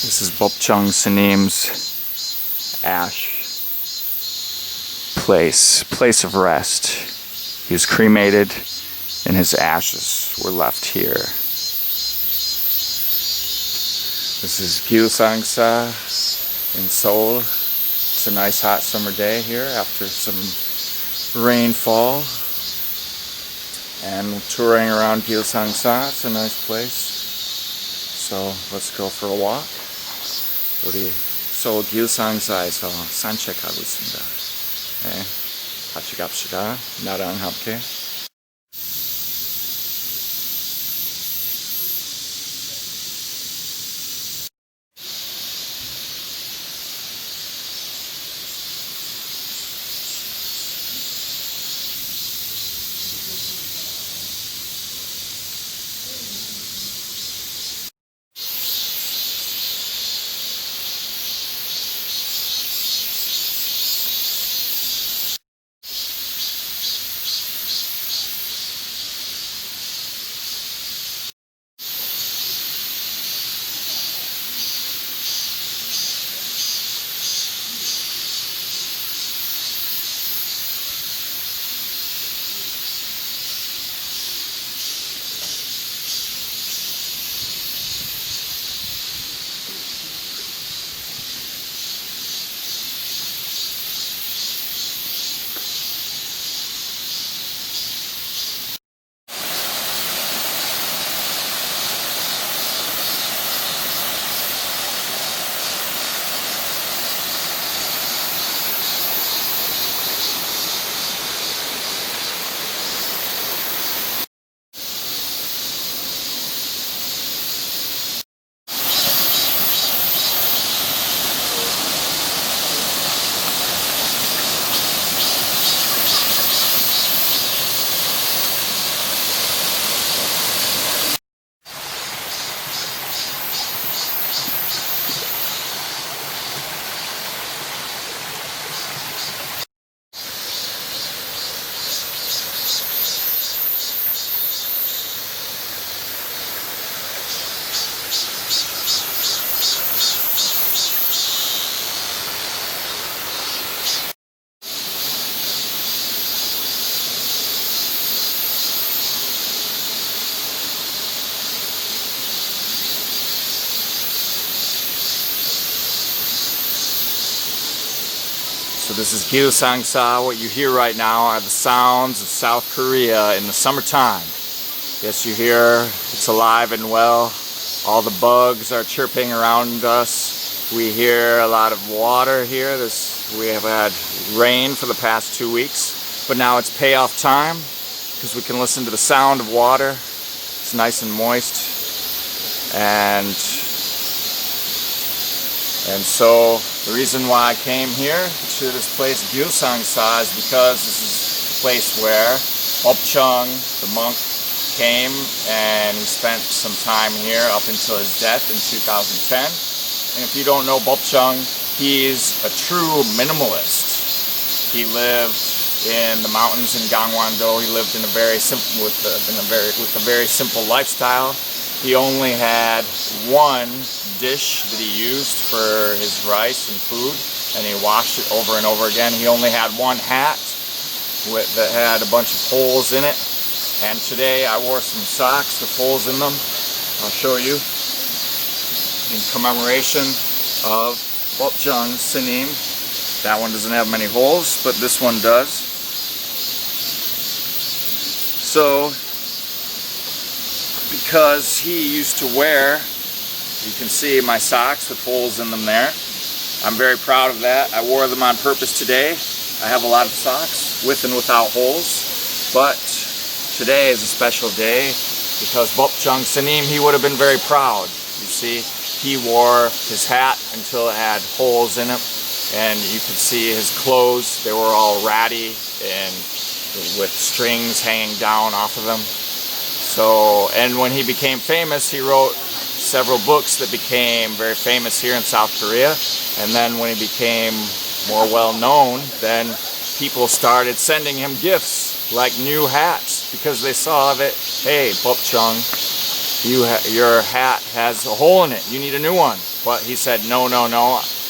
This is Beopjeong's ash place of rest. He was cremated and his ashes were left here. This is Gilsangsa in Seoul. It's a nice hot summer day here after some rainfall. And touring around Gilsangsa, it's a nice place. So let's go for a walk. 우리 서울 길상사에서 산책하고 있습니다. 네, 같이 갑시다. 나랑 함께. So this is Gilsangsa. What you hear right now are the sounds of South Korea in the summertime. Yes, you hear it's alive and well. All the bugs are chirping around us. We hear a lot of water here. We have had rain for the past 2 weeks, but now it's payoff time because we can listen to the sound of water. It's nice and moist. And so the reason why I came here to this place, Gilsangsa, is because this is a place where Beopjeong, the monk, came and he spent some time here up until his death in 2010. And if you don't know Beopjeong, he's a true minimalist. He lived in the mountains in Gangwon-do. He lived in a very simple with a very simple lifestyle. He only had one dish that he used for his rice and food, and he washed it over and over again. He only had one hat that had a bunch of holes in it, and today I wore some socks with holes in them. I'll show you in commemoration of Beopjeong. That one doesn't have many holes, but this one does. So because he used to wear, you can see my socks with holes in them there. I'm very proud of that. I wore them on purpose today. I have a lot of socks with and without holes, but today is a special day because Beopjeong, he would have been very proud. You see, he wore his hat until it had holes in it, and you could see his clothes. They were all ratty and with strings hanging down off of them. So, and when he became famous, he wrote several books that became very famous here in South Korea. And then when he became more well known, then people started sending him gifts like new hats because they saw that, hey, Beopjeong, your hat has a hole in it. You need a new one. But he said, no,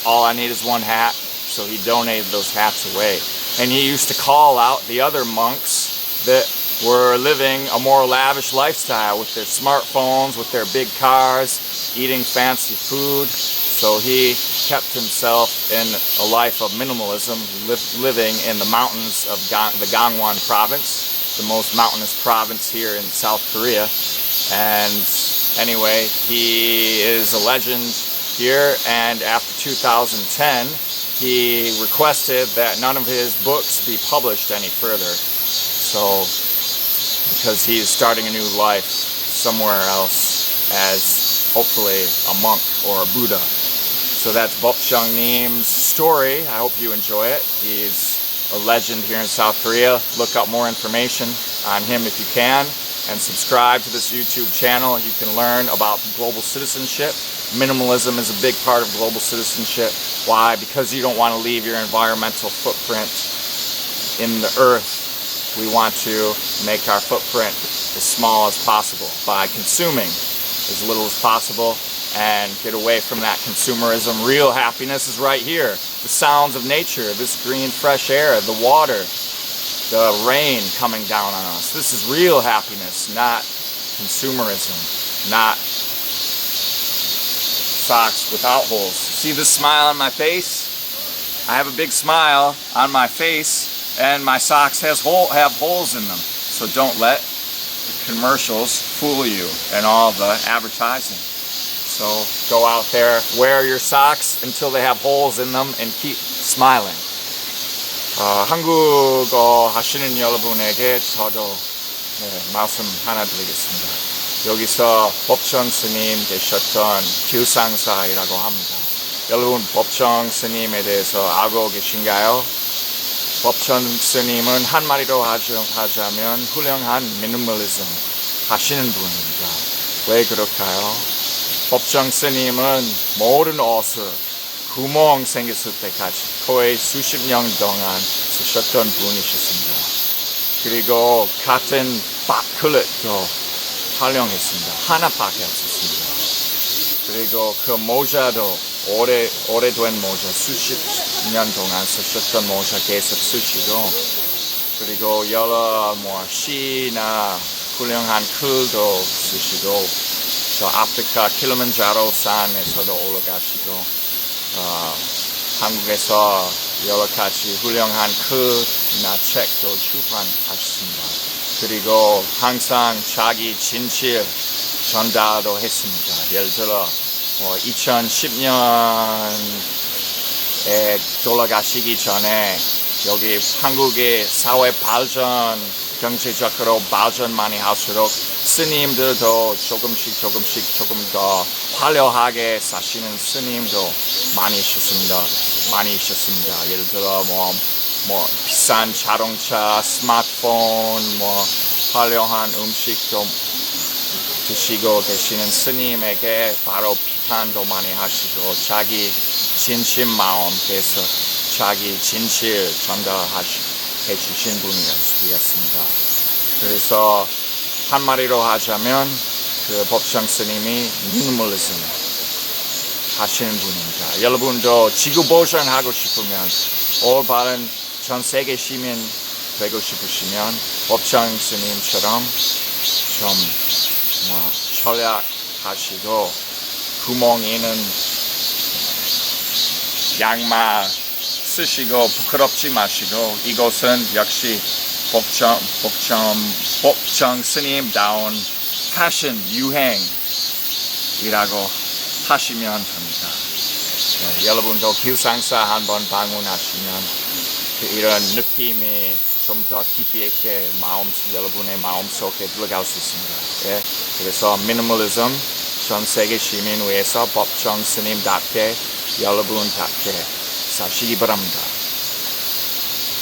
all I need is one hat. So he donated those hats away. And he used to call out the other monks that were living a more lavish lifestyle with their smartphones, with their big cars, eating fancy food. So he kept himself in a life of minimalism, living in the mountains of the Gangwon province, the most mountainous province here in South Korea. And anyway, he is a legend here, and after 2010, he requested that none of his books be published any further. So, because he's starting a new life somewhere else as hopefully a monk or a Buddha. So that's Beopjeong's story. I hope you enjoy it. He's a legend here in South Korea. Look up more information on him if you can, and subscribe to this YouTube channel. You can learn about global citizenship. Minimalism is a big part of global citizenship. Why? Because you don't want to leave your environmental footprint in the earth. We want to make our footprint as small as possible by consuming as little as possible and get away from that consumerism. Real happiness is right here. The sounds of nature, this green fresh air, the water, the rain coming down on us. This is real happiness, not consumerism, not socks without holes. See this smile on my face? I have a big smile on my face, and my socks have holes in them. So don't let the commercials fool you and all the advertising. So go out there, wear your socks until they have holes in them, and keep smiling. 한국어 하시는 여러분에게 저도 말씀 하나 드리겠습니다. 여기서 법정스님 계셨던 길상사이라고 합니다. 여러분 법정스님에 대해서 알고 계신가요? 법정스님은 한마디로 하자면 훌륭한 미니멀리즘 하시는 분입니다. 왜 그럴까요? 법정스님은 모든 옷을 구멍 생겼을 때까지 거의 수십 년 동안 쓰셨던 분이셨습니다. 그리고 같은 밥그릇도 활용했습니다. 하나밖에 없었습니다. 그리고 그 모자도 오래된 모자, 수십 년 동안 쓰셨던 모자 계속 쓰시고, 그리고 여러 시나 훌륭한 글도 쓰시고, 저 아프리카 킬리만자로 산에서도 올라가시고, 한국에서 여러 가지 훌륭한 글이나 책도 출판하셨습니다. 그리고 항상 자기 진실 전달도 했습니다. 예를 들어 2010년에 돌아가시기 전에 여기 한국의 사회 발전, 경제적으로 발전 많이 할수록 스님들도 조금씩 조금 더 화려하게 사시는 스님도 많이 있었습니다. 예를 들어 비싼 자동차, 스마트폰, 화려한 음식도 드시고 계시는 스님에게 바로 비판도 많이 하시고, 자기 진심 마음께서 자기 진실 전달해 주신 분이었습니다. 그래서 한마디로 하자면 그 법정스님이 미니멀리즘 하시는 분입니다. 여러분도 지구 보존하고 싶으면, 올바른 전 세계 시민 되고 싶으시면 법정스님처럼 좀 절약하시고, 구멍 있는 양말 쓰시고 부끄럽지 마시고, 이곳은 역시 법정스님다운 패션 유행이라고 하시면 됩니다. 여러분도 길상사 한번 방문하시면 이런 느낌이 좀 더 깊이 있게 여러분의 마음속에 들어갈 수 있습니다. 그래서 미니멀리즘 전 세계 시민 위해서 법정스님답게, 여러분답게 사시기 바랍니다.